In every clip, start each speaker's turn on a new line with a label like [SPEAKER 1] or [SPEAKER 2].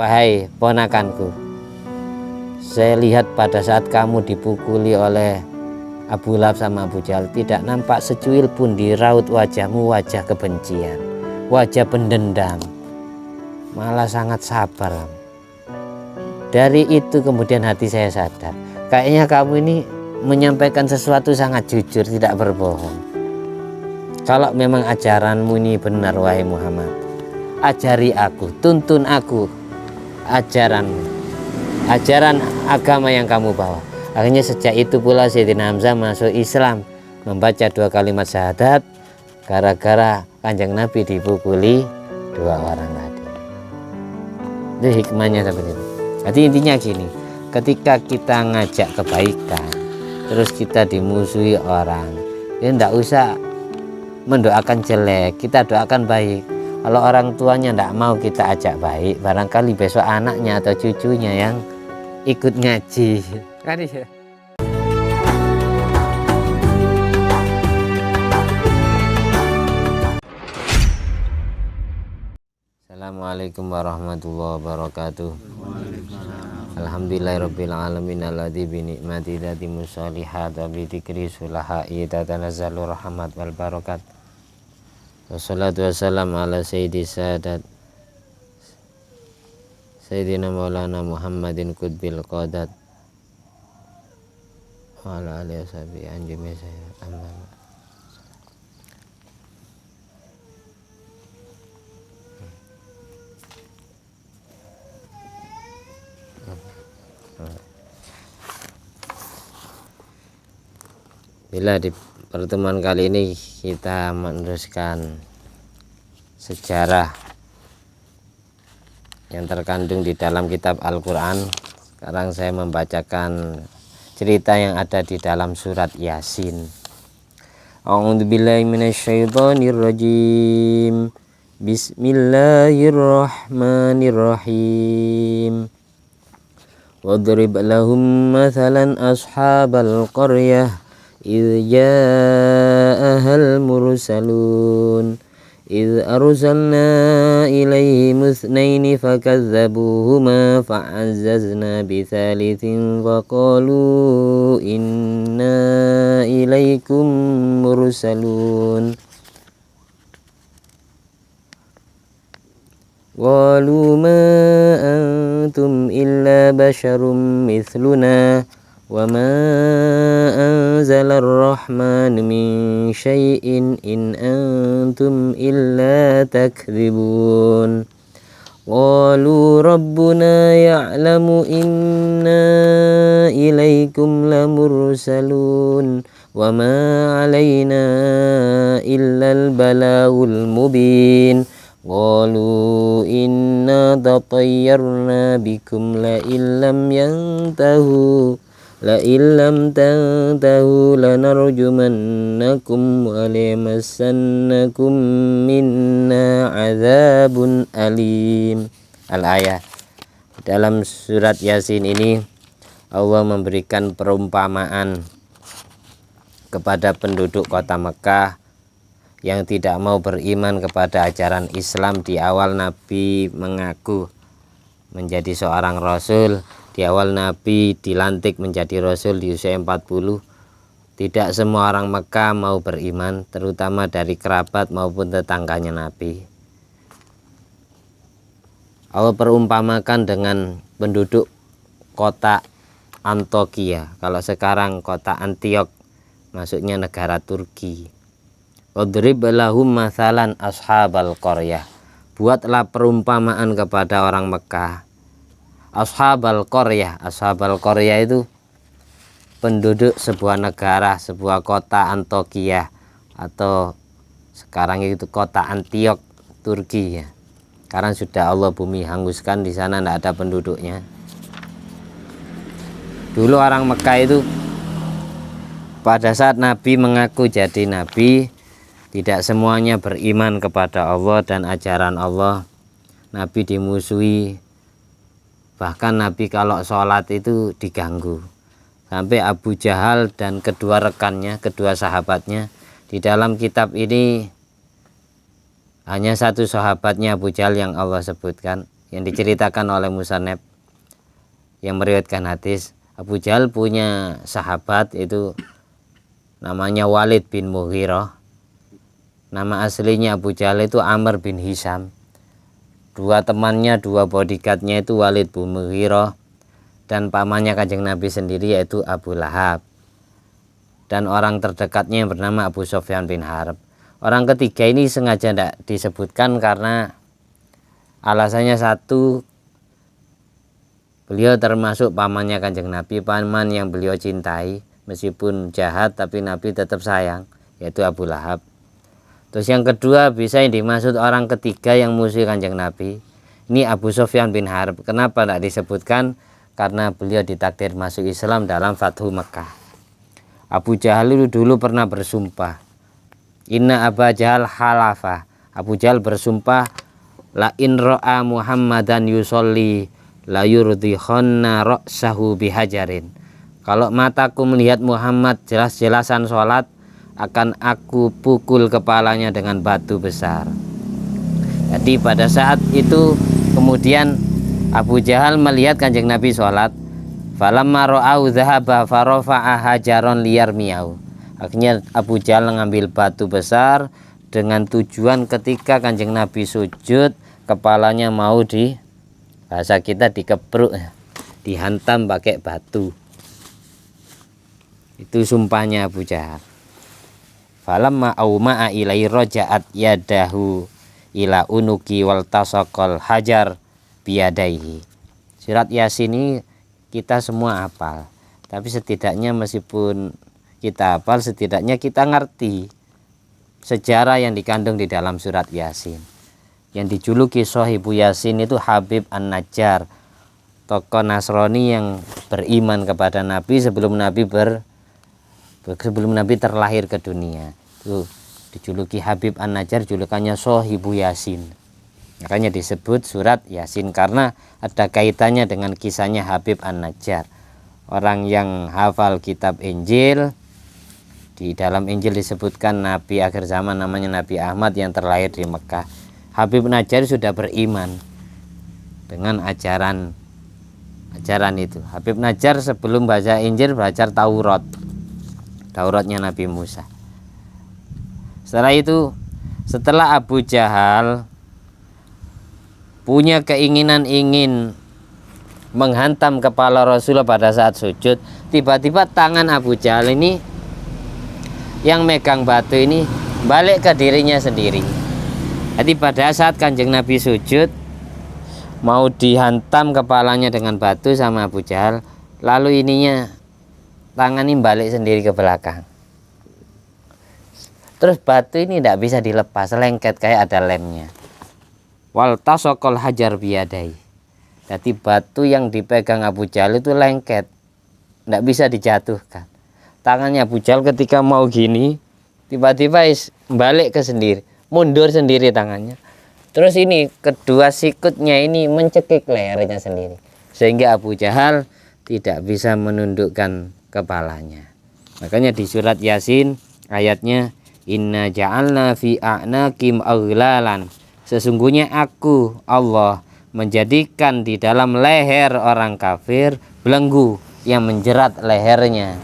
[SPEAKER 1] wahai ponakanku, saya lihat pada saat kamu dipukuli oleh Abu Lahab sama Abu Jahal, tidak nampak secuil pun di raut wajahmu wajah kebencian, wajah pendendam, malah sangat sabar. Dari itu kemudian hati saya sadar, kayaknya kamu ini menyampaikan sesuatu sangat jujur, tidak berbohong. Kalau memang ajaranmu ini benar, wahai Muhammad, ajari aku, tuntun aku ajaran agama yang kamu bawa. Akhirnya sejak itu pula Sayyidina Hamzah masuk Islam, membaca 2 kalimat syahadat gara-gara Kanjeng Nabi dipukuli 2 orang tadi. Itu hikmahnya seperti itu. Jadi intinya gini, ketika kita ngajak kebaikan terus kita dimusuhi orang, ya enggak usah mendoakan jelek, kita doakan baik. Kalau orang tuanya enggak mau kita ajak baik, barangkali besok anaknya atau cucunya yang ikut ngaji kan ya. Assalamualaikum warahmatallahi wabarakatuh. Alhamdulillahirabbil alamin alladzi bi ni'mati tatimus shalihat wa bi dzikri sulahai tatanazzalu rahmat wal barakat. Wassalatu wassalamu ala sayyidis sadat Sayyidina Maulana Muhammadin Qutbil Qadat wa ala alihi washabihi anjumi saya amma. Bila di pertemuan kali ini kita meneruskan sejarah yang terkandung di dalam kitab Al-Quran. Sekarang saya membacakan cerita yang ada di dalam surat Yasin. A'udzubillahi minasyaitonirrajim. Bismillahirrahmanirrahim. Wadrib lahum mathalan ashabal qaryah idh ja'ahal mursalun idh arsalna ilaihim itsnaini fakazzabuhuma fa'azzazna bitsalitsin faqalu inna ilaikum mursalun qalu ma antum illa basyarum mithluna wa ma anzalar rahmanu min syai'in in antum illa takdzibun qalu rabbuna ya'lamu inna ilaikum lamursalun wa ma alaina illal balaghul mubin qalu inna tatayyarna bikum la illam tantahu lanarjumannakum wa lamassannakum minna azabun alim. Al-ayah. Dalam surat Yasin ini Allah memberikan perumpamaan kepada penduduk kota Mekah yang tidak mau beriman kepada ajaran Islam. Di awal Nabi mengaku menjadi seorang rasul, di awal Nabi dilantik menjadi rasul di usia 40. Tidak semua orang Mekah mau beriman, terutama dari kerabat maupun tetangganya Nabi. Allah perumpamakan dengan penduduk kota Antokia, kalau sekarang kota Antiok, maksudnya negara Turki. Wadrib lahum mathalan ashabal qaryah. Buatlah perumpamaan kepada orang Mekah. Ashabal qaryah itu penduduk sebuah negara, sebuah kota Antokia, atau sekarang itu kota Antiok, Turki ya. Sekarang sudah Allah bumi hanguskan, di sana tidak ada penduduknya. Dulu orang Mekah itu pada saat Nabi mengaku jadi Nabi, tidak semuanya beriman kepada Allah dan ajaran Allah. Nabi dimusuhi. Bahkan Nabi kalau sholat itu diganggu. Sampai Abu Jahal dan kedua rekannya, kedua sahabatnya. Di dalam kitab ini hanya satu sahabatnya Abu Jahal yang Allah sebutkan. yang diceritakan oleh Musannef yang meriwayatkan hadis, Abu Jahal punya sahabat itu namanya Walid bin Mughirah. Nama aslinya Abu Jahal itu Amr bin Hisham. Dua temannya, dua bodyguardnya itu Walid bin Mughirah dan pamannya Kanjeng Nabi sendiri yaitu Abu Lahab. Dan orang terdekatnya yang bernama Abu Sufyan bin Harb. Orang ketiga ini sengaja tidak disebutkan karena alasannya satu, beliau termasuk pamannya Kanjeng Nabi, paman yang beliau cintai, meskipun jahat tapi Nabi tetap sayang, yaitu Abu Lahab. Terus yang kedua, bisa yang dimaksud orang ketiga yang musuh Kanjeng Nabi, ini Abu Sufyan bin Harb. Kenapa tidak disebutkan? Karena beliau ditakdir masuk Islam dalam Fathu Mekah. Abu Jahal itu dulu pernah bersumpah, Inna Abu Jahal halafa. Abu Jahal bersumpah, la in ra'a Muhammadan yusolli la yurdihonna ra'sahu bihajarin. Kalau mataku melihat Muhammad jelas-jelasan sholat, akan aku pukul kepalanya dengan batu besar. Jadi pada saat itu kemudian Abu Jahal melihat Kanjeng Nabi sholat, falamma ra'au dhahaba farafa'a hajaron liyarmiyau. Akhirnya Abu Jahal mengambil batu besar dengan tujuan ketika Kanjeng Nabi sujud, kepalanya mau bahasa kita dikepruk, dihantam pakai batu. Itu sumpahnya Abu Jahal. Falamma auma'a ilai raja'at yadahu ila unuki wal tasaqal hajar biyadaihi. Surat Yasin ini kita semua hafal, tapi setidaknya meskipun kita hafal, setidaknya kita ngerti sejarah yang dikandung di dalam surat Yasin. Yang dijuluki Sohibu Yasin itu Habib An-Najjar, tokoh Nasrani yang beriman kepada Nabi sebelum Nabi terlahir ke dunia. Itu dijuluki Habib An-Najjar, julukannya Sohibu Yasin. Makanya disebut surat Yasin karena ada kaitannya dengan kisahnya Habib An-Najjar. Orang yang hafal kitab Injil, di dalam Injil disebutkan Nabi akhir zaman namanya Nabi Ahmad yang terlahir di Mekah. Habib An-Najjar sudah beriman dengan ajaran itu. Habib An-Najjar sebelum baca Injil belajar Tauratnya Nabi Musa. Setelah itu, setelah Abu Jahal punya keinginan ingin menghantam kepala Rasulullah pada saat sujud, tiba-tiba tangan Abu Jahal ini yang megang batu ini balik ke dirinya sendiri. Jadi pada saat Kanjeng Nabi sujud mau dihantam kepalanya dengan batu sama Abu Jahal, lalu ininya tangan ini balik sendiri ke belakang. Terus batu ini tidak bisa dilepas, lengket kayak ada lemnya. Wal tasaqal hajar biyadai. Jadi batu yang dipegang Abu Jahal itu lengket, tidak bisa dijatuhkan. Tangannya Abu Jahal ketika mau gini, tiba-tiba balik ke sendiri, mundur sendiri tangannya. Terus ini kedua sikutnya ini mencekik lehernya sendiri, sehingga Abu Jahal tidak bisa menundukkan kepalanya. Makanya di surat Yasin ayatnya, inna ja'alna fi a'nakim aghlalan. Sesungguhnya aku Allah menjadikan di dalam leher orang kafir belenggu yang menjerat lehernya.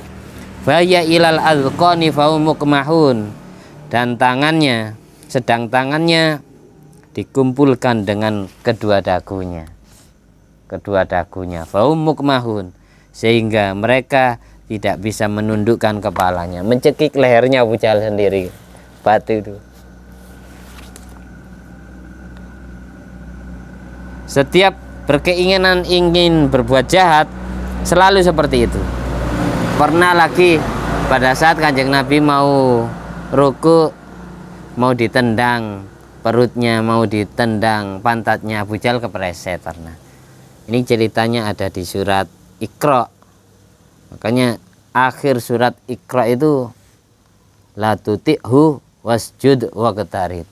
[SPEAKER 1] Faya ilal azqani faumukmahun. Dan sedang tangannya dikumpulkan dengan kedua dagunya faumukmahun, sehingga mereka tidak bisa menundukkan kepalanya, mencekik lehernya Abu Jahal sendiri batu itu. Setiap berkeinginan ingin berbuat jahat selalu seperti itu. Pernah lagi pada saat Kanjeng Nabi mau ruku, mau ditendang perutnya, mau ditendang pantatnya, Abu Jahal kepreset pernah. Ini ceritanya ada di surat Iqra. Makanya akhir surat Iqra itu la tuti'hu wasjud waqtarib.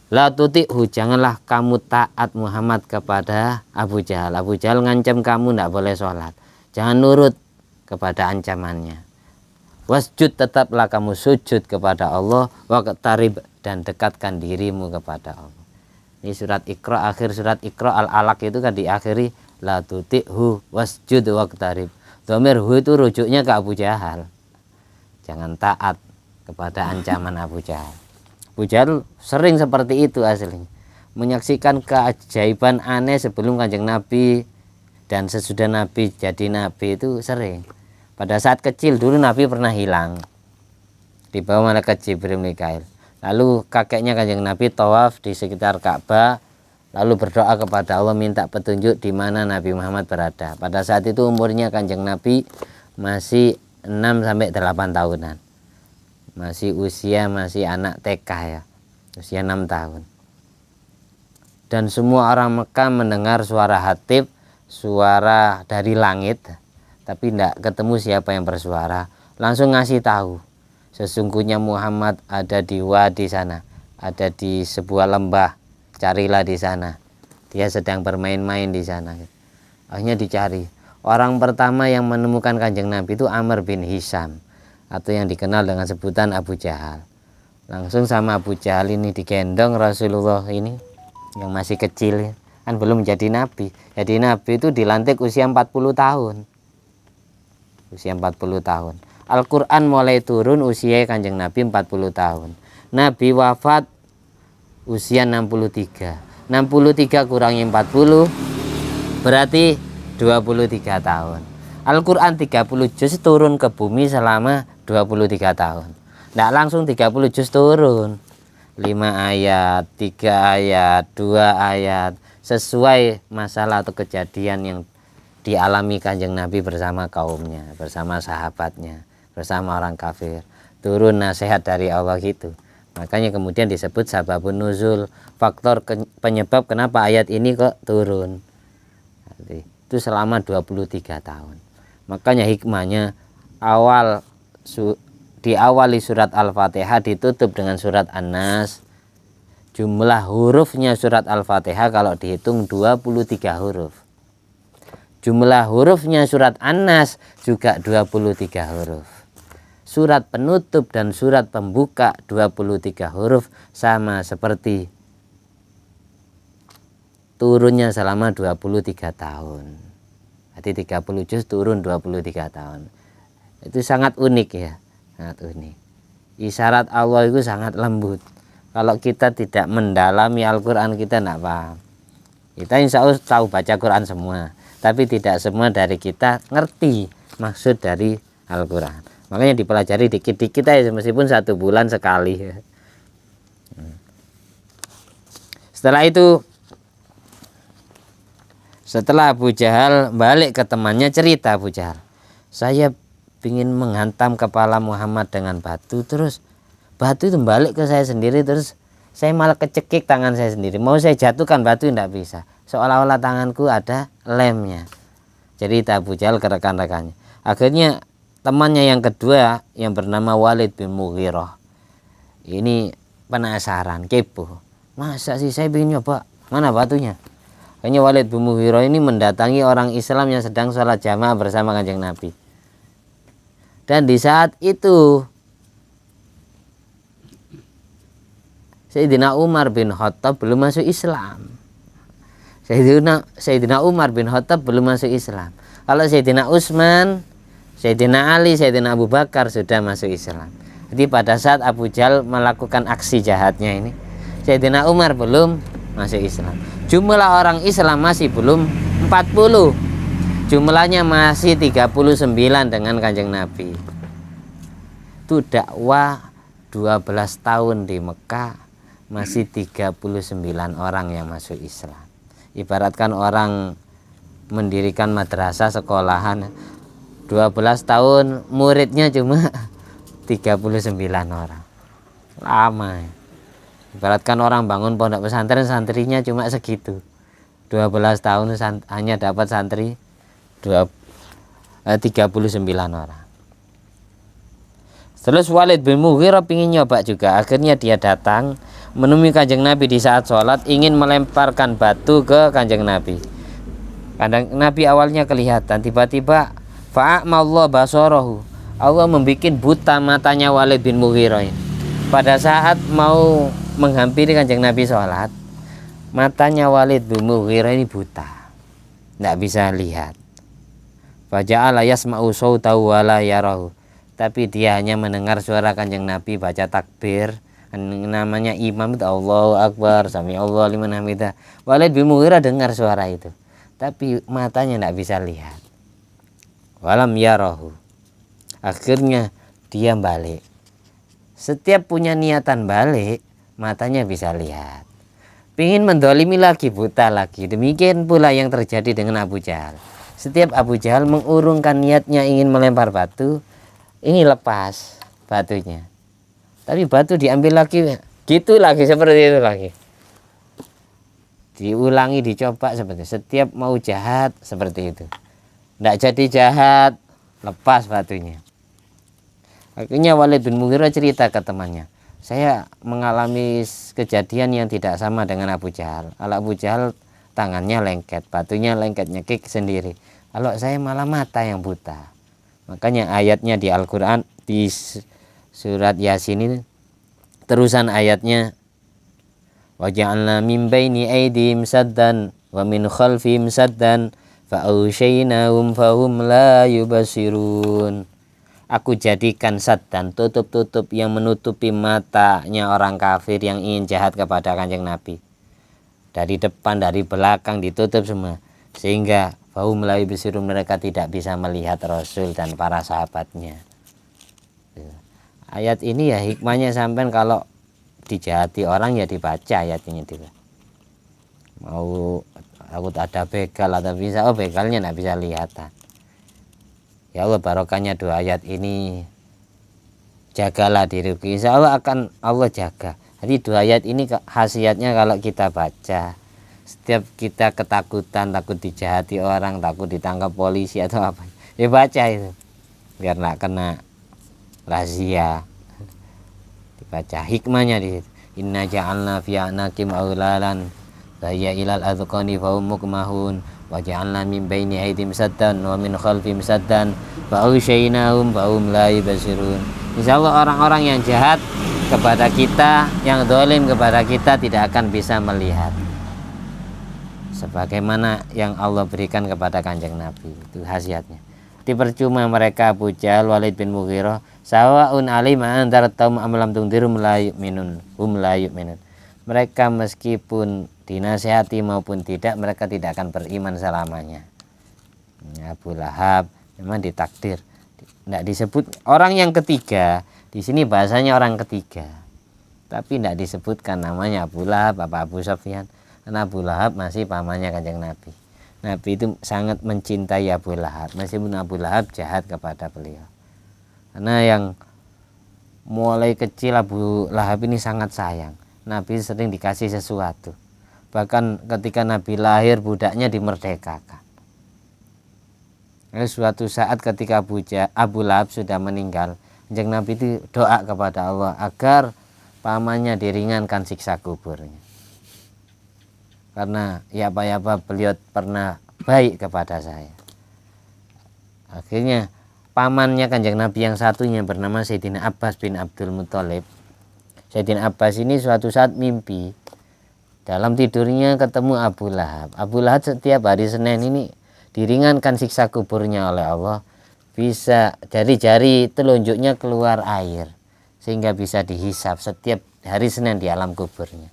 [SPEAKER 1] La tuti'hu, janganlah kamu taat Muhammad kepada Abu Jahal. Abu Jahal ngancam kamu tidak boleh sholat, jangan nurut kepada ancamannya. Wasjud, tetaplah kamu sujud kepada Allah, waqtarib, dan dekatkan dirimu kepada Allah. Di surat Iqra, akhir surat Iqra Al-Alaq itu kan diakhiri la tuti'hu wasjud waqtarib. Dhamir hu itu rujuknya ke Abu Jahal. Jangan taat kepada ancaman Abu Jahal. Abu Jahal sering seperti itu aslinya, menyaksikan keajaiban aneh sebelum Kanjeng Nabi dan sesudah Nabi jadi Nabi itu sering. Pada saat kecil dulu Nabi pernah hilang, dibawa malaikat Jibril Mikail. Lalu kakeknya Kanjeng Nabi tawaf di sekitar Ka'bah, lalu berdoa kepada Allah minta petunjuk di mana Nabi Muhammad berada. Pada saat itu umurnya Kanjeng Nabi masih 6-8 tahunan. Masih anak TK ya, usia 6 tahun. Dan semua orang Mekah mendengar suara hatib, suara dari langit, tapi tidak ketemu siapa yang bersuara. Langsung ngasih tahu, sesungguhnya Muhammad ada di wadi sana, ada di sebuah lembah, carilah di sana. Dia sedang bermain-main di sana. Akhirnya dicari. Orang pertama yang menemukan Kanjeng Nabi itu Amr bin Hisham, atau yang dikenal dengan sebutan Abu Jahal. Langsung sama Abu Jahal ini digendong Rasulullah ini yang masih kecil, kan belum jadi Nabi. Jadi Nabi itu dilantik usia 40 tahun. Usia 40 tahun. Al-Quran mulai turun usia Kanjeng Nabi 40 tahun. Nabi wafat usia 63. 63 kurangi 40 berarti 23 tahun. Al-Quran 30 juz turun ke bumi selama 23 tahun. Tidak langsung 30 juz turun, 5 ayat, 3 ayat, 2 ayat, sesuai masalah atau kejadian yang dialami Kanjeng Nabi bersama kaumnya, bersama sahabatnya, bersama orang kafir. Turun nasihat dari Allah gitu. Makanya kemudian disebut sababun nuzul, faktor penyebab kenapa ayat ini kok turun. Itu selama 23 tahun. Makanya hikmahnya diawali surat Al-Fatihah ditutup dengan surat An-Nas. Jumlah hurufnya surat Al-Fatihah kalau dihitung 23 huruf. Jumlah hurufnya surat An-Nas juga 23 huruf. Surat penutup dan surat pembuka 23 huruf, sama seperti turunnya selama 23 tahun. Jadi 30 juz turun 23 tahun. Itu sangat unik ya, sangat unik. Isyarat Allah itu sangat lembut. Kalau kita tidak mendalami Al-Quran kita tidak paham. Kita insya Allah tahu baca Quran semua, tapi tidak semua dari kita ngerti maksud dari Al-Quran. Makanya dipelajari dikit-dikit aja, meskipun 1 bulan sekali. Setelah Abu Jahal balik ke temannya, cerita Abu Jahal, saya ingin menghantam kepala Muhammad dengan batu, terus batu itu balik ke saya sendiri, terus saya malah kecekik tangan saya sendiri. Mau saya jatuhkan batu tidak bisa, seolah-olah tanganku ada lemnya. Cerita Abu Jahal ke rekan-rekannya. Akhirnya temannya yang kedua yang bernama Walid bin Mughirah ini penasaran, kepo. Masa sih saya ingin nyoba, mana batunya? Akhirnya Walid bin Mughirah ini mendatangi orang Islam yang sedang sholat jamaah bersama Kanjeng Nabi. Dan di saat itu Sayyidina Umar bin Khattab belum masuk Islam. Sayyidina Umar bin Khattab belum masuk Islam. Kalau Sayyidina Utsman, Sayyidina Ali, Sayyidina Abu Bakar sudah masuk Islam. Jadi pada saat Abu Jahal melakukan aksi jahatnya ini, Sayyidina Umar belum masuk Islam. Jumlah orang Islam masih belum 40. Jumlahnya masih 39 dengan Kanjeng Nabi. Itu dakwah 12 tahun di Mekah, masih 39 orang yang masuk Islam. Ibaratkan orang mendirikan madrasah sekolahan, 12 tahun muridnya cuma 39 orang. Lama ya. Ibaratkan orang bangun pondok pesantren, santrinya cuma segitu. 12 tahun hanya dapat santri 39 orang. Terus Walid bin Mughirah ingin nyoba juga. Akhirnya dia datang menemui Kanjeng Nabi di saat sholat, ingin melemparkan batu ke Kanjeng Nabi. Kanjeng Nabi awalnya kelihatan, tiba-tiba fa'amallahu basarahu, Allah membuat buta matanya Walid bin Mughirah. Pada saat mau menghampiri Kanjeng Nabi sholat, matanya Walid bin Mughirah ini buta, tidak bisa lihat. Faja'ala yasma'u sautahu wa la yarahu, tapi dia hanya mendengar suara Kanjeng Nabi baca takbir. Namanya imam itu Allahu Akbar, sami Allah liman hamidah. Walid bin Mughirah dengar suara itu, tapi matanya tidak bisa lihat. Walam yarahu, akhirnya dia balik. Setiap punya niatan balik, matanya bisa lihat. Pingin mendolimi lagi, buta lagi. Demikian pula yang terjadi dengan Abu Jahal. Setiap Abu Jahal mengurungkan niatnya ingin melempar batu, ini lepas batunya, tapi batu diambil lagi, gitu lagi, seperti itu lagi. Diulangi, dicoba seperti itu. Setiap mau jahat seperti itu, tidak jadi jahat, lepas batunya. Akhirnya Walid bin Mughirah cerita ke temannya, saya mengalami kejadian yang tidak sama dengan Abu Jahal. Kalau Abu Jahal tangannya lengket, batunya lengket, nyekik sendiri. Kalau saya malah mata yang buta. Makanya ayatnya di Al-Quran, di surat Yasin ini, terusan ayatnya, waja'alna min baini aydihim saddan wa min khalfihim saddan fa'ausyainahum fahum la yubasirun. Aku jadikan saddan, tutup-tutup yang menutupi matanya orang kafir yang ingin jahat kepada Kanjeng Nabi. Dari depan, dari belakang ditutup semua, sehingga fahum la yubasirun, mereka tidak bisa melihat Rasul dan para sahabatnya. Ayat ini ya hikmahnya, sampai kalau dijahati orang ya dibaca ayat ini dulu. Mau takut ada begal atau bisa, oh begalnya tidak bisa lihatan. Ya Allah, barokahnya dua ayat ini, jagalah diriku, insya Allah akan Allah jaga. Jadi dua ayat ini khasiatnya kalau kita baca, setiap kita ketakutan, takut dijahati orang, takut ditangkap polisi atau apa, ya baca itu biar nggak kena razia. Dibaca hikmahnya di situ. Inna ja'alna fi a'naqim aghlalan fahiyya ilal adqani fahum muqmahun wa ja'alna min baini aydihim saddan wa min khalfihim saddan fa aghshaynahum fahum la yubsirun. Insyaallah orang-orang yang jahat kepada kita, yang zalim kepada kita, tidak akan bisa melihat sebagaimana yang Allah berikan kepada Kanjeng Nabi. Itu khasiatnya. Dipercuma mereka Abu Jahal, Walid bin Mughirah, sawaun alim antara taum amalam tungdirum la yu'minun hum la yu'minun. Mereka meskipun dinasihati maupun tidak, mereka tidak akan beriman selamanya. Abu Lahab memang ditakdir, tidak disebut orang yang ketiga. Di sini bahasanya orang ketiga, tapi tidak disebutkan namanya Abu Lahab apa Abu Sufyan, karena Abu Lahab masih pamannya Kanjeng Nabi. Nabi itu sangat mencintai Abu Lahab, meskipun Abu Lahab jahat kepada beliau. Karena yang mulai kecil Abu Lahab ini sangat sayang. Nabi sering dikasih sesuatu. Bahkan ketika Nabi lahir, budaknya dimerdekakan. Suatu saat ketika Abu Lahab sudah meninggal, Kanjeng Nabi itu doa kepada Allah agar pamannya diringankan siksa kuburnya. Karena ya apa beliau pernah baik kepada saya. Akhirnya pamannya Kanjeng Nabi yang satunya bernama Sayyidina Abbas bin Abdul Muthalib. Sayyidina Abbas ini suatu saat mimpi, dalam tidurnya ketemu Abu Lahab. Abu Lahab setiap hari Senin ini diringankan siksa kuburnya oleh Allah, bisa dari jari telunjuknya keluar air sehingga bisa dihisap setiap hari Senin di alam kuburnya.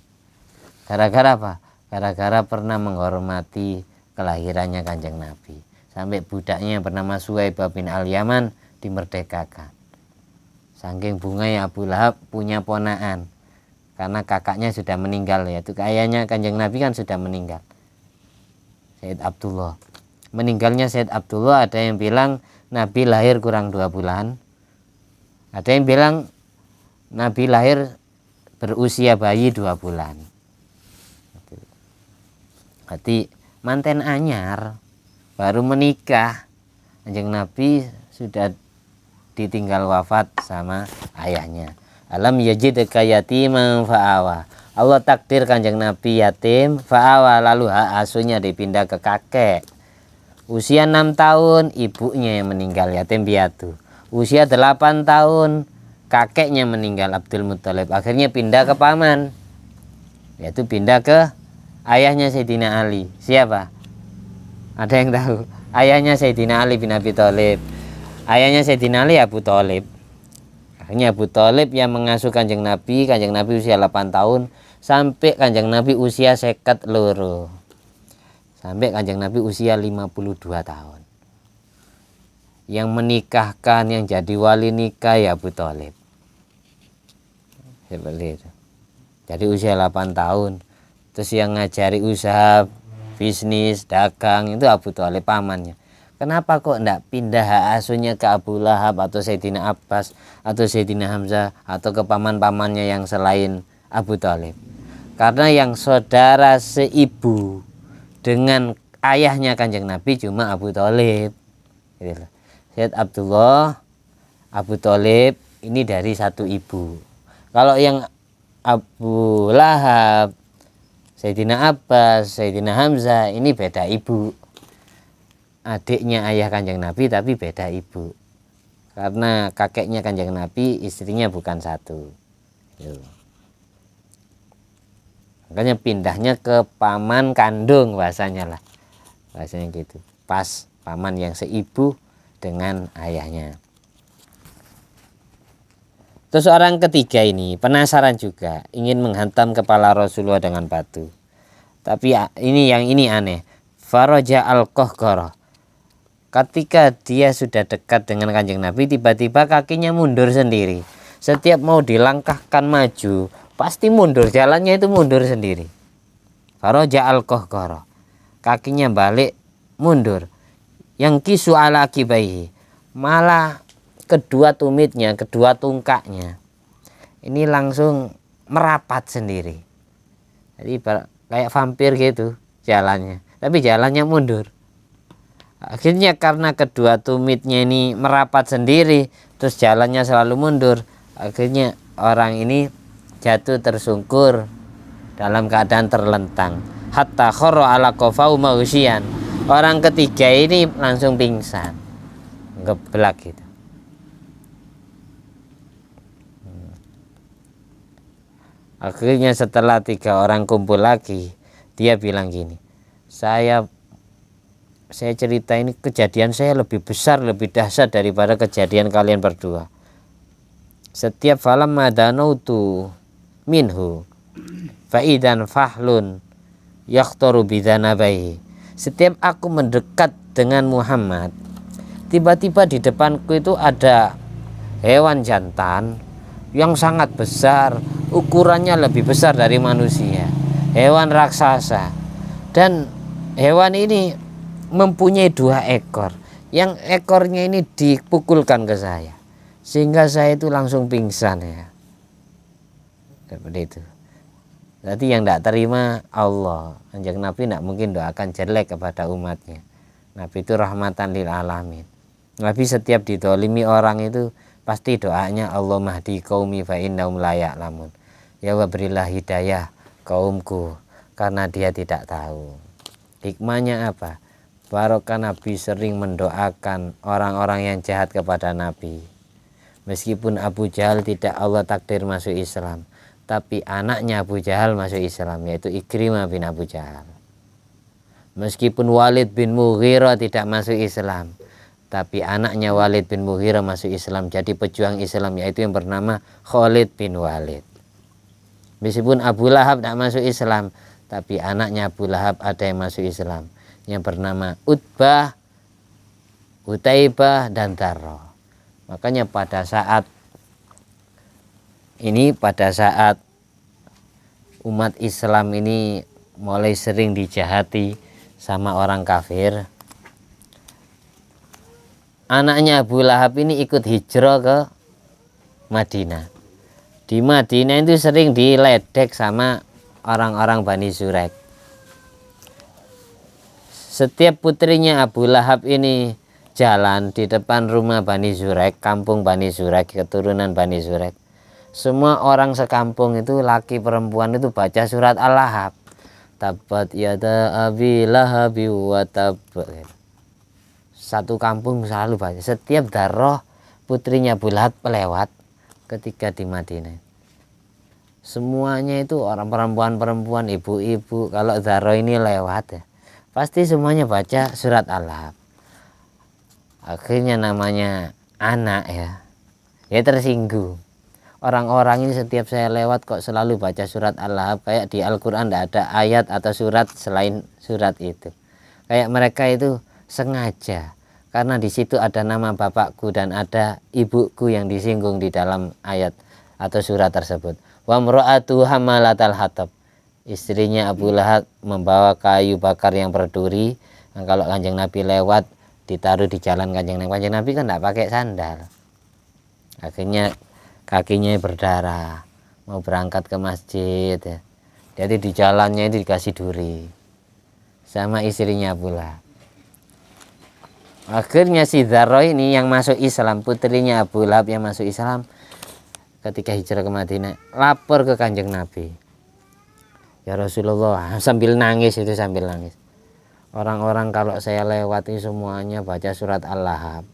[SPEAKER 1] Gara-gara apa? Gara-gara pernah menghormati kelahirannya Kanjeng Nabi, sampai budaknya yang bernama Suhaibah bin Al-Yaman dimerdekakan. Saking bunganya Abu Lahab punya ponaan, karena kakaknya sudah meninggal, yaitu ayahnya Kanjeng Nabi kan sudah meninggal, Sayyid Abdullah. Meninggalnya Sayyid Abdullah, ada yang bilang Nabi lahir kurang 2 bulan, ada yang bilang Nabi lahir berusia bayi 2 bulan. Berarti manten anyar, baru menikah, Kanjeng Nabi sudah ditinggal wafat sama ayahnya. Alam yajidka yatiman fa'awa. Allah takdir Kanjeng Nabi yatim, fa'awa, lalu hak asuhnya dipindah ke kakek. Usia 6 tahun ibunya yang meninggal, yatim piatu. Usia 8 tahun kakeknya meninggal, Abdul Muthalib. Akhirnya pindah ke paman, yaitu pindah ke ayahnya Sayyidina Ali. Siapa? Ada yang tahu? Ayahnya Sayyidina Ali bin Abi Thalib. Ayahnya Sayyidina Ali Abu Thalib. Akhirnya Abu Thalib yang mengasuh Kanjeng Nabi usia 8 tahun sampai Kanjeng Nabi usia 52. Sampai Kanjeng Nabi usia 52 tahun. Yang menikahkan, yang jadi wali nikah ya Abu Thalib. Seperti itu. Jadi usia 8 tahun. Terus yang ngajari usaha bisnis, dagang itu Abu Thalib pamannya. Kenapa kok enggak pindah hak asuhnya ke Abu Lahab atau Sayyidina Abbas atau Sayyidina Hamzah atau ke paman-pamannya yang selain Abu Thalib? Karena yang saudara seibu dengan ayahnya Kanjeng Nabi cuma Abu Thalib. Sayyid Abdullah, Abu Thalib ini dari satu ibu. Kalau yang Abu Lahab, Sayyidina Abbas, Sayyidina Hamzah ini beda ibu. Adiknya ayah Kanjeng Nabi tapi beda ibu. Karena kakeknya Kanjeng Nabi istrinya bukan satu. Makanya pindahnya ke paman kandung bahasanya lah. Bahasanya gitu. Pas paman yang seibu dengan ayahnya. Terus orang ketiga ini penasaran juga, ingin menghantam kepala Rasulullah dengan batu. Tapi yang ini aneh. Faraja al-Qahqarah. Ketika dia sudah dekat dengan Kanjeng Nabi, tiba-tiba kakinya mundur sendiri. Setiap mau dilangkahkan maju, pasti mundur, jalannya itu mundur sendiri. Faraja al-Qahqarah. Kakinya balik mundur. Yang kisu ala akibaihi. Malah kedua tumitnya, kedua tungkaknya ini langsung merapat sendiri. Jadi kayak vampir gitu jalannya, tapi jalannya mundur. Akhirnya karena kedua tumitnya ini merapat sendiri, terus jalannya selalu mundur, akhirnya orang ini jatuh tersungkur dalam keadaan terlentang. Hatta khara ala qafau maghsyian. Orang ketiga ini langsung pingsan, ngeblak gitu. Akhirnya setelah 3 orang kumpul lagi, dia bilang gini, saya cerita ini kejadian saya lebih besar, lebih dahsyat daripada kejadian kalian berdua. Setiap falam madanautu minhu faidan fahlun yakhtaru bidanabai. Setiap aku mendekat dengan Muhammad, tiba-tiba di depanku itu ada hewan jantan yang sangat besar, ukurannya lebih besar dari manusia, hewan raksasa. Dan hewan ini mempunyai 2 ekor, yang ekornya ini dipukulkan ke saya sehingga saya itu langsung pingsan ya. Seperti itu. Jadi yang tidak terima Allah, Kanjeng Nabi tidak mungkin doakan jelek kepada umatnya. Nabi itu rahmatan lil alamin. Nabi setiap didolimi orang itu pasti doanya Allah mahdi qaumi fa innahum la ya'lamun. Ya Allah berilah hidayah kaumku karena dia tidak tahu. Hikmahnya apa? Barokah Nabi sering mendoakan orang-orang yang jahat kepada Nabi. Meskipun Abu Jahal tidak Allah takdir masuk Islam, tapi anaknya Abu Jahal masuk Islam, yaitu Ikrimah bin Abu Jahal. Meskipun Walid bin Mughirah tidak masuk Islam, tapi anaknya Walid bin Mughirah masuk Islam, jadi pejuang Islam, yaitu yang bernama Khalid bin Walid. Meskipun Abu Lahab tidak masuk Islam, tapi anaknya Abu Lahab ada yang masuk Islam, yang bernama Utbah, Utaibah, dan Darrah. Makanya pada saat umat Islam ini mulai sering dijahati sama orang kafir, anaknya Abu Lahab ini ikut hijrah ke Madinah. Di Madinah itu sering diledek sama orang-orang Bani Zuraik. Setiap putrinya Abu Lahab ini jalan di depan rumah Bani Zuraik, kampung Bani Zuraik, keturunan Bani Zuraik, semua orang sekampung itu, laki perempuan itu baca surat Al-Lahab. Tabat yada abi lahabi wa tab. Satu kampung selalu baca. Setiap Darrah putrinya Abu Lahab lewat ketika di Madinah, semuanya itu orang perempuan-perempuan, ibu-ibu, kalau Zahra ini lewat ya, pasti semuanya baca surat Al-Lahab. Akhirnya namanya anak ya tersinggung. Orang-orang ini setiap saya lewat kok selalu baca surat Al-Lahab, kayak di Al-Quran tidak ada ayat atau surat selain surat itu. Kayak mereka itu sengaja, karena di situ ada nama bapakku dan ada ibuku yang disinggung di dalam ayat atau surat tersebut. Wa mra'atu hammalatal hatab. Istrinya Abu Lahab membawa kayu bakar yang berduri. Nah, kalau Kanjeng Nabi lewat ditaruh di jalan Kanjeng Nabi. Kanjeng Nabi kan tidak pakai sandal. Akhirnya kakinya berdarah. Mau berangkat ke masjid ya. Jadi di jalannya itu dikasih duri sama istrinya Abu Lahab. Akhirnya si Zahra ini yang masuk Islam, putrinya Abu Lahab yang masuk Islam ketika hijrah ke Madinah, lapor ke Kanjeng Nabi. Ya Rasulullah, sambil nangis itu, sambil nangis. Orang-orang kalau saya lewati semuanya baca surat Al-Lahab.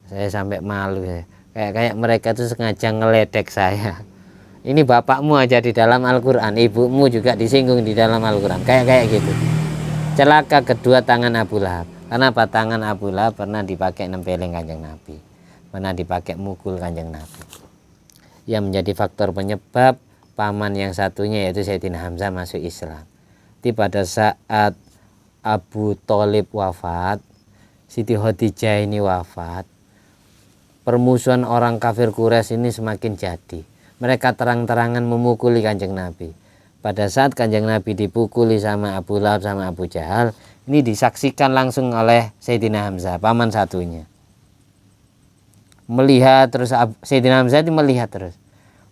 [SPEAKER 1] Saya sampai malu ya. Kayak mereka tuh sengaja ngeledek saya. Ini bapakmu aja di dalam Al-Quran, ibumu juga disinggung di dalam Al-Quran. Kayak gitu. Celaka kedua tangan Abu Lahab. Kenapa? Tangan Abu Lahab pernah dipakai nempelin Kanjeng Nabi, pernah dipakai mukul Kanjeng Nabi. Yang menjadi faktor penyebab paman yang satunya yaitu Sayyidina Hamzah masuk Islam. Di pada saat Abu Thalib wafat, Siti Khadijah ini wafat, permusuhan orang kafir Quraisy ini semakin jadi. Mereka terang-terangan memukuli Kanjeng Nabi. Pada saat Kanjeng Nabi dipukuli sama Abu Lahab sama Abu Jahal, ini disaksikan langsung oleh Sayyidina Hamzah, paman satunya. Melihat terus, Sayyidina Hamzah itu melihat terus.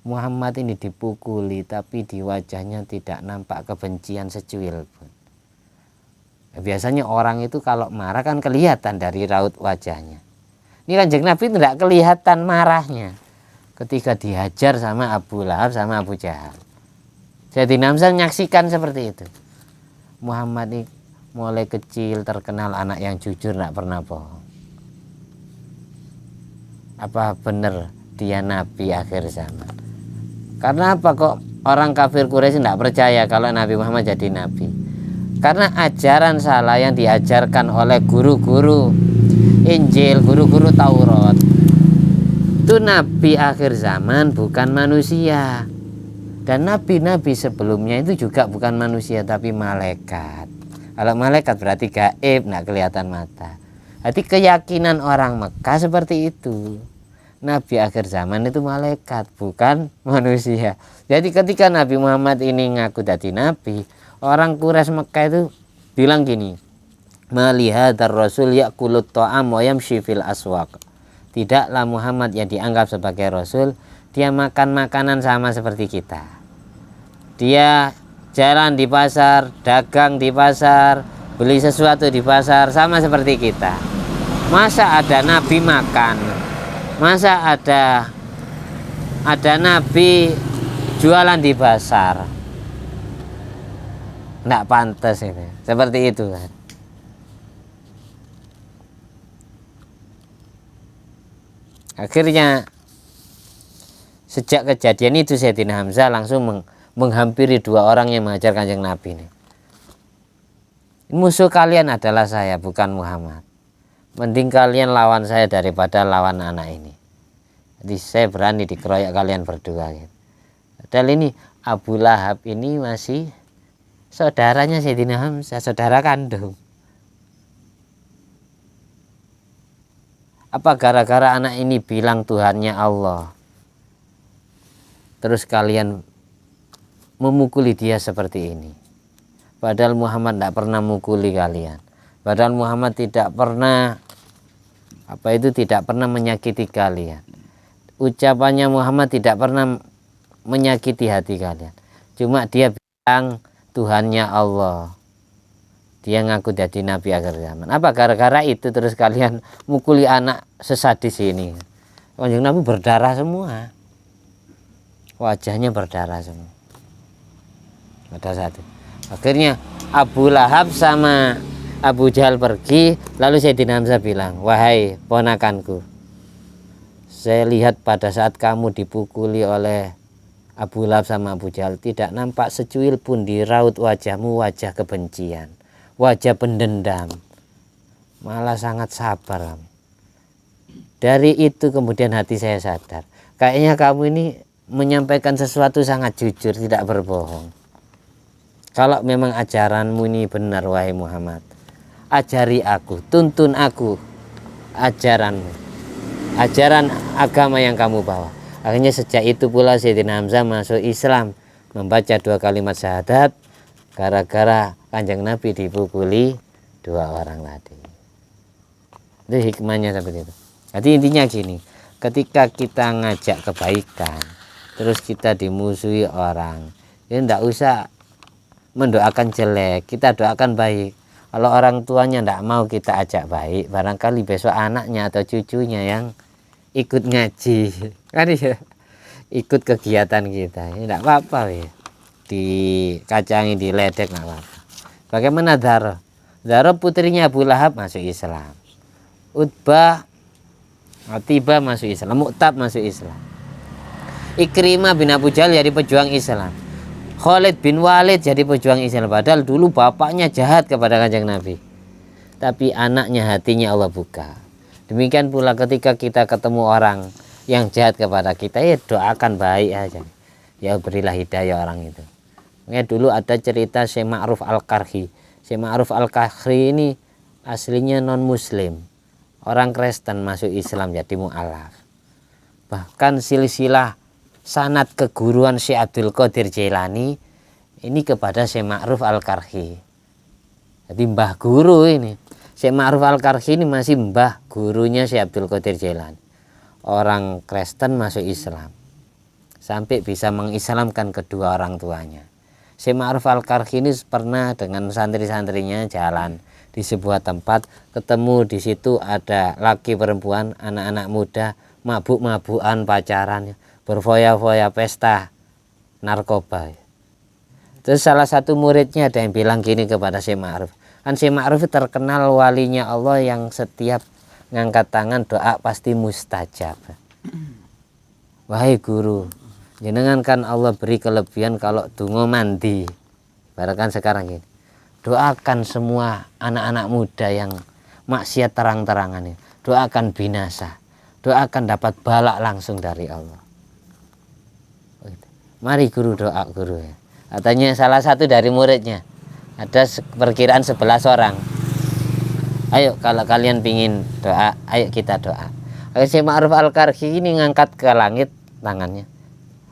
[SPEAKER 1] Muhammad ini dipukuli tapi di wajahnya tidak nampak kebencian secuil pun. Biasanya orang itu kalau marah kan kelihatan dari raut wajahnya. Ini Kanjeng Nabi tidak kelihatan marahnya ketika dihajar sama Abu Lahab sama Abu Jahal. Sayyidina Hamzah menyaksikan seperti itu. Muhammad ini mulai kecil terkenal anak yang jujur, tidak pernah bohong. Apa benar dia Nabi akhir zaman? Karena apa kok orang kafir Quraisy tidak percaya kalau Nabi Muhammad jadi Nabi? Karena ajaran salah yang diajarkan oleh guru-guru Injil, guru-guru Taurat. Itu Nabi akhir zaman bukan manusia. Dan nabi-nabi sebelumnya itu juga bukan manusia tapi malaikat. Kalau malaikat berarti gaib, tidak kelihatan mata. Jadi keyakinan orang Mekah seperti itu. Nabi akhir zaman itu malaikat, bukan manusia. Jadi ketika Nabi Muhammad ini ngaku jadi nabi, orang Quraisy Mekah itu bilang gini, "Malihadar Rasul yakulut ta'am wa yamshi fil aswaq." Tidaklah Muhammad yang dianggap sebagai Rasul, dia makan makanan sama seperti kita. Dia jalan di pasar, dagang di pasar, beli sesuatu di pasar sama seperti kita. Masa ada nabi makan? Masa ada nabi jualan di pasar? Nggak pantas itu. Seperti itu kan. Akhirnya sejak kejadian itu Sayyidina Hamzah langsung menghampiri dua orang yang mengajar Kanjeng Nabi ini. Musuh kalian adalah saya, bukan Muhammad. Mending kalian lawan saya daripada lawan anak ini. Jadi saya berani dikeroyok kalian berdua gitu. Padahal ini Abu Lahab ini masih saudaranya Sayyidina Hamzah, saudara kandung. Apa gara-gara anak ini bilang Tuhannya Allah, terus kalian memukuli dia seperti ini? Padahal Muhammad tidak pernah mukuli kalian. Padahal Muhammad tidak pernah tidak pernah menyakiti kalian. Ucapannya Muhammad tidak pernah menyakiti hati kalian. Cuma dia bilang Tuhannya Allah. Dia ngaku jadi nabi akhir zaman. Apa gara-gara itu terus kalian mukuli anak sesadis ini? Kanjeng Nabi berdarah semua. Wajahnya berdarah semua. Ada satu. Akhirnya Abu Lahab sama Abu Jahal pergi, lalu Sayyidina Hamzah bilang, "Wahai ponakanku, saya lihat pada saat kamu dipukuli oleh Abu Lahab sama Abu Jahal tidak nampak secuil pun di raut wajahmu wajah kebencian, wajah pendendam, malah sangat sabar. Dari itu kemudian hati saya sadar, kayaknya kamu ini menyampaikan sesuatu sangat jujur, tidak berbohong. Kalau memang ajaranmu ini benar, wahai Muhammad, ajari aku, tuntun aku ajaranmu, ajaran agama yang kamu bawa. Akhirnya sejak itu pula Sayyidina Hamzah masuk Islam, membaca 2 kalimat syahadat, gara-gara Kanjeng Nabi dipukuli 2 orang tadi. Itu hikmahnya seperti itu. Jadi intinya gini, ketika kita ngajak kebaikan, terus kita dimusuhi orang, ya enggak usah mendoakan jelek, kita doakan baik. Kalau orang tuanya enggak mau kita ajak baik, barangkali besok anaknya atau cucunya yang ikut ngaji, kan ya, ikut kegiatan kita, ya enggak apa-apa ya, dikacangi, diledek enggak apa-apa. Bagaimana Daro? Daro putrinya Abu Lahab masuk Islam, Utbah, Atibah masuk Islam, Mu'tab masuk Islam, Ikrimah bin Abu Jahal jadi pejuang Islam, Khalid bin Walid jadi pejuang Islam. Padahal dulu bapaknya jahat kepada Kanjeng Nabi, tapi anaknya hatinya Allah buka. Demikian pula ketika kita ketemu orang yang jahat kepada kita, ya doakan baik aja, ya berilah hidayah orang itu. Makanya dulu ada cerita Syekh Ma'ruf Al-Qarhi. Syekh Ma'ruf Al-Qarhi ini aslinya non muslim, orang Kristen masuk Islam jadi mu'alaf. Bahkan silsilah sanad keguruan Syekh Abdul Qadir Jailani ini kepada Syekh Ma'ruf Al-Qarhi. Jadi mbah guru ini, Syekh Ma'ruf Al-Qarhi ini masih mbah gurunya Syekh Abdul Qadir Jailani. Orang Kristen masuk Islam, sampai bisa mengislamkan kedua orang tuanya. Syekh Ma'ruf Al-Qarhi ini pernah dengan santri-santrinya jalan di sebuah tempat, ketemu di situ ada laki perempuan, anak-anak muda, mabuk-mabukan, pacaran, berfoya-foya, pesta narkoba. Terus salah satu muridnya ada yang bilang gini kepada Syekh Ma'ruf, kan Syekh Ma'ruf terkenal walinya Allah yang setiap ngangkat tangan doa pasti mustajab. Wahai guru, jenengan kan Allah beri kelebihan kalau dungo mandi, bahkan sekarang ini, doakan semua anak-anak muda yang maksiat terang-terangan ini, doakan binasa, doakan dapat balak langsung dari Allah. Mari guru doa guru ya. Katanya salah satu dari muridnya, ada perkiraan 11 orang. Ayo kalau kalian pingin doa, ayo kita doa. Syekh Ma'ruf Al-Qarhi ini ngangkat ke langit tangannya,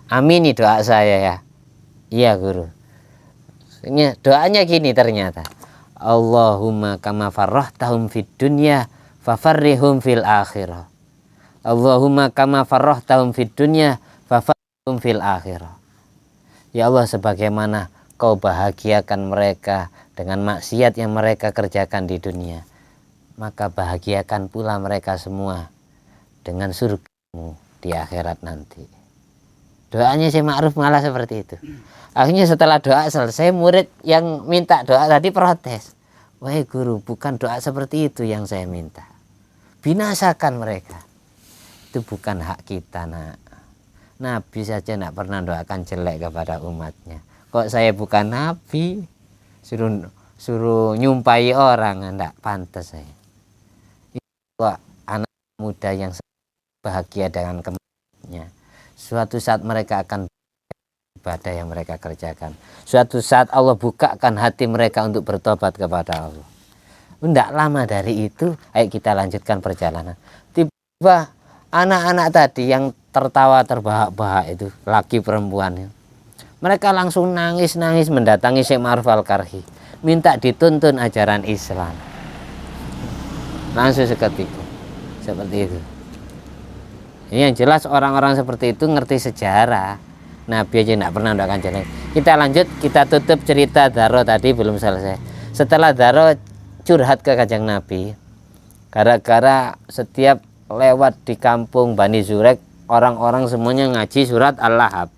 [SPEAKER 1] amini doa saya ya. Iya guru. Doanya gini ternyata, Allahumma kama farrahtahum fid dunya fafarrihum fil akhirah. Allahumma kama farrahtahum fid dunya fafarrihum fil akhirah. Ya Allah, sebagaimana kau bahagiakan mereka dengan maksiat yang mereka kerjakan di dunia, maka bahagiakan pula mereka semua dengan surgamu di akhirat nanti. Doanya Syekh Ma'ruf malah seperti itu. Akhirnya setelah doa selesai, murid yang minta doa tadi protes. Wahai guru, bukan doa seperti itu yang saya minta. Binasakan mereka. Itu bukan hak kita, nak. Nabi saja tidak pernah doakan jelek kepada umatnya. Kok saya bukan nabi, suruh nyumpai orang, tidak pantas saya. Kok anak muda yang bahagia dengan kematiannya, suatu saat mereka akan ibadah yang mereka kerjakan. Suatu saat Allah bukakan hati mereka untuk bertobat kepada Allah. Tidak lama dari itu, ayo kita lanjutkan perjalanan. Tiba anak-anak tadi yang tertawa terbahak-bahak itu, laki perempuannya, mereka langsung nangis-nangis mendatangi Syekh Ma'ruf Al-Qarhi, minta dituntun ajaran Islam. Langsung seketika seperti itu. Yang jelas orang-orang seperti itu ngerti sejarah. Nabi aja tidak pernah doakan jelek. Kita lanjut, kita tutup cerita Daro tadi belum selesai. Setelah Daro curhat ke Kanjeng Nabi, gara-gara setiap lewat di kampung Bani Zurek, orang-orang semuanya ngaji surat Al-Lahab,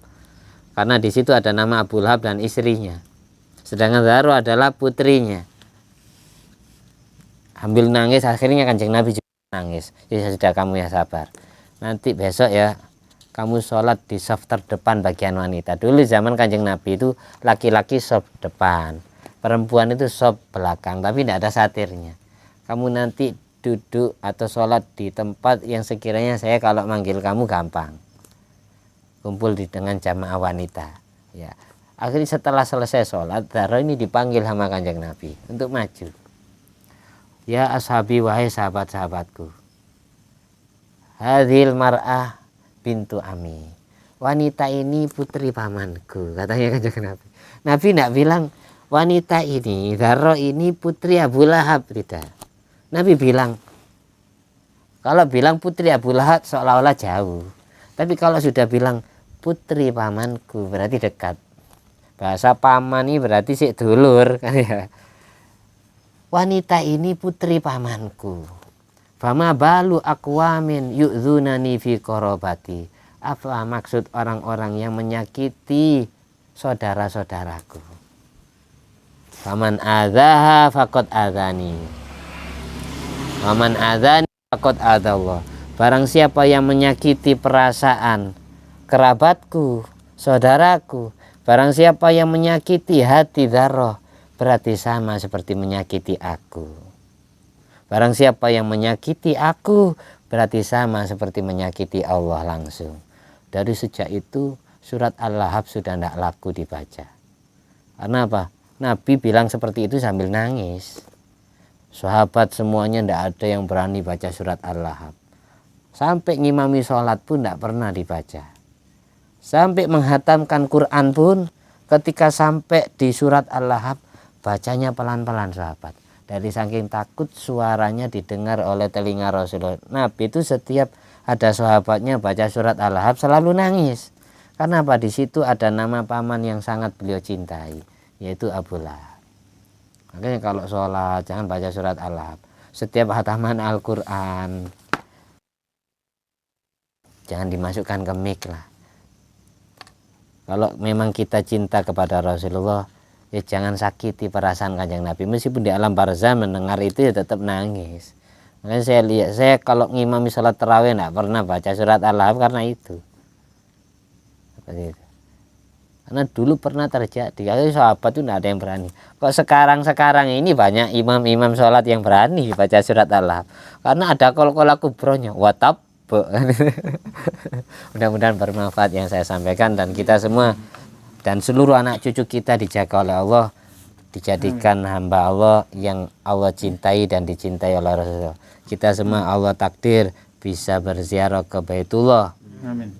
[SPEAKER 1] karena di situ ada nama Abu Lahab dan istrinya, sedangkan Daro adalah putrinya. Ambil nangis, akhirnya Kanjeng Nabi juga nangis. Jadi sudah, kamu ya sabar, nanti besok ya kamu sholat di saf terdepan bagian wanita. Dulu zaman Kanjeng Nabi itu laki-laki saf depan, perempuan itu saf belakang, tapi tidak ada satirnya. Kamu nanti duduk atau sholat di tempat yang sekiranya saya kalau manggil kamu gampang, kumpul dengan jamaah wanita. Ya, akhirnya setelah selesai sholat, Daro ini dipanggil sama Kanjeng Nabi untuk maju. Ya ashabi, wahai sahabat-sahabatku, hadhil mar'ah bintu ami, wanita ini putri pamanku, katanya Kanjeng Nabi. Nabi tidak bilang wanita ini, Daro ini putri Abu Lahab, tidak. Nabi bilang, kalau bilang putri Abu Lahab seolah-olah jauh, tapi kalau sudah bilang putri pamanku berarti dekat. Bahasa paman ini berarti sik dulur kan ya. Wanita ini putri pamanku. Fama balu aqwamin yu'dzunani fi qarabati. Apa maksud orang-orang yang menyakiti saudara-saudaraku? Faman adzaha faqad adzani. Faman adzani faqad adzallah. Barang siapa yang menyakiti perasaan kerabatku, saudaraku, barang siapa yang menyakiti hati Daro, berarti sama seperti menyakiti aku. Barang siapa yang menyakiti aku, berarti sama seperti menyakiti Allah langsung. Dari sejak itu surat Al-Lahab sudah tidak laku dibaca. Karena apa? Nabi bilang seperti itu sambil nangis. Sahabat semuanya tidak ada yang berani baca surat Al-Lahab. Sampai ngimami sholat pun tidak pernah dibaca. Sampai menghatamkan Quran pun ketika sampai di surat Al-Lahab, bacanya pelan-pelan sahabat. Dari saking takut suaranya didengar oleh telinga Rasulullah. Nabi itu setiap ada sahabatnya baca surat Al-Lahab selalu nangis. Karena apa? Di situ ada nama paman yang sangat beliau cintai, yaitu Abu Lahab. Makanya kalau sholat jangan baca surat Al-Lahab. Setiap hataman Al-Quran jangan dimasukkan ke mic lah. Kalau memang kita cinta kepada Rasulullah, ya jangan sakiti perasaan Kanjeng Nabi. Meskipun di alam barzah mendengar itu ya tetap nangis. Makanya saya lihat, saya kalau ngimami sholat tarawih tidak pernah baca surat Al-Lahab karena itu. Seperti itu. Karena dulu pernah terjadi, kalau sahabat itu tidak ada yang berani. Kok sekarang ini banyak imam-imam sholat yang berani baca surat Al-Lahab. Karena ada kol-kola kubronya, watab. Mudah-mudahan bermanfaat yang saya sampaikan, dan kita semua dan seluruh anak cucu kita dijaga oleh Allah, dijadikan hamba Allah yang Allah cintai dan dicintai oleh Rasulullah. Kita semua Allah takdir bisa berziarah ke Baitullah,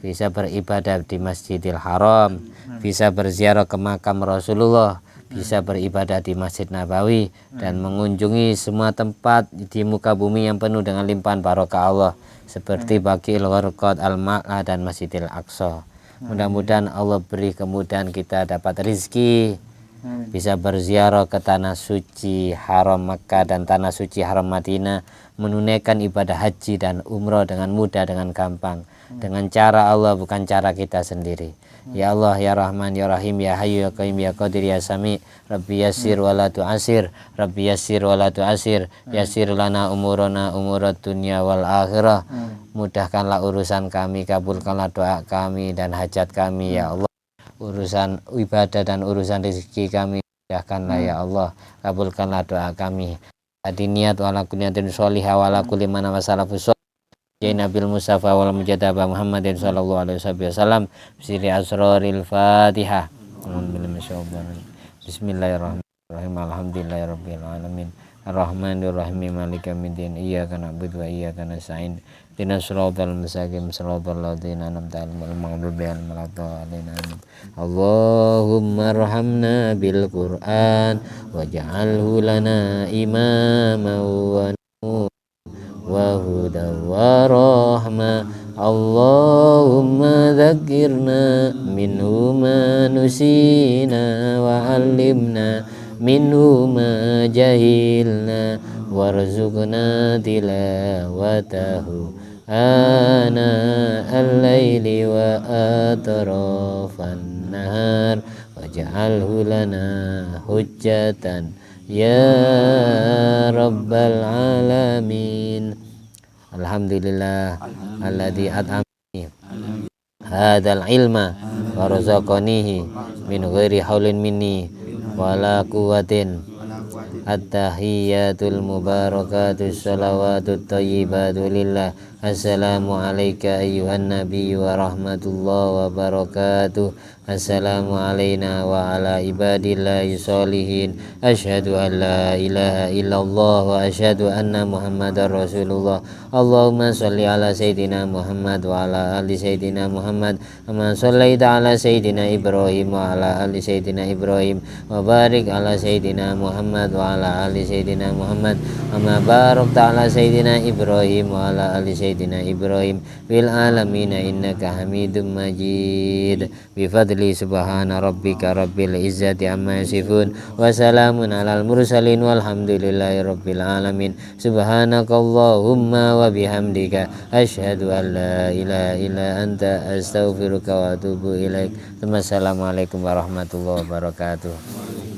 [SPEAKER 1] bisa beribadah di Masjidil Haram, bisa berziarah ke makam Rasulullah, bisa beribadah di Masjid Nabawi, dan mengunjungi semua tempat di muka bumi yang penuh dengan limpahan barokah Allah, seperti Baqil Gharqad, Al-Ma'la, dan Masjidil Aqsa. Mudah-mudahan Allah beri kemudahan kita dapat rizki, bisa berziarah ke tanah suci Haram Makkah dan tanah suci Haram Madinah, menunaikan ibadah haji dan umroh dengan mudah, dengan gampang, dengan cara Allah, bukan cara kita sendiri. Ya Allah, ya Rahman, ya Rahim, ya Hayyu, ya Qayyum, ya Qadir, ya Sami. Rabbi yassir wa la tu'asir, Rabbi yassir wa la tu'asir, yassir lana umurana umurat dunya wal akhirah. Mudahkanlah urusan kami, kabulkanlah doa kami dan hajat kami ya Allah. Urusan ibadah dan urusan rezeki kami mudahkanlah ya Allah, kabulkanlah doa kami. Tadi niat wala kuniyatin sholihah wala kulli mana wasalafus ya Nabil Mustafa wal Mujadaba Muhammadin sallallahu alaihi wasallam. Bisri asraril Fatihah. Bismillahirrahmanirrahim. Alhamdulillahirabbil alamin. Arrahmanir rahim maliki yaumiddin. Iyyaka na'budu wa iyyaka nasta'in. Ihdinas siratal mustaqim siratal ladzina an'amta 'alaihim ghairil maghdubi 'alaihim waladdallin. Allahumma arhamna bil Qur'an waj'alhu lana imaman wa hudan wa rahmah. Allahumma dzakirna minhu ma nusina wa 'allimna minhu ma jahilna warzuqna tilawatahu ana al-laili wa atrafan nahar waj'alhu lana hujjatan ya rabbal alamin. Alhamdulillah alladzi at'amani hadzal ilma warzaqanihi min ghairi haulin minni wala quwwatin. At-tahiyyatul mubarakatus salawatut thayyibatu lillah. Assalamu alayka ayyuhan nabiyyu wa rahmatullahi wa barakatuh. Assalamu alayna wa ala ibadillahi sholihin. Asyhadu an la ilaha illallah wa asyhadu anna muhammadar rasulullah. Allahumma sholli ala sayyidina Muhammad wa ala ali sayyidina Muhammad kama shallaita ala sayyidina Ibrahim wa ala ali sayyidina Ibrahim wa barik ala sayyidina Muhammad wa ala ali sayyidina Muhammad kama barakta ala sayyidina Ibrahim wa ala ali sayyidina Ibrahim fil alamin innaka Hamidum Majid. Bi fadli subhana rabbika rabbil izzati amma yasifun wa salamun alal mursalin walhamdulillahi rabbil alamin. Subhanakallahumma wa bihamdika asyhadu an la ilaha illa anta astaghfiruka wa atubu ilaik. Wassalamualaikum warahmatullahi wabarakatuh.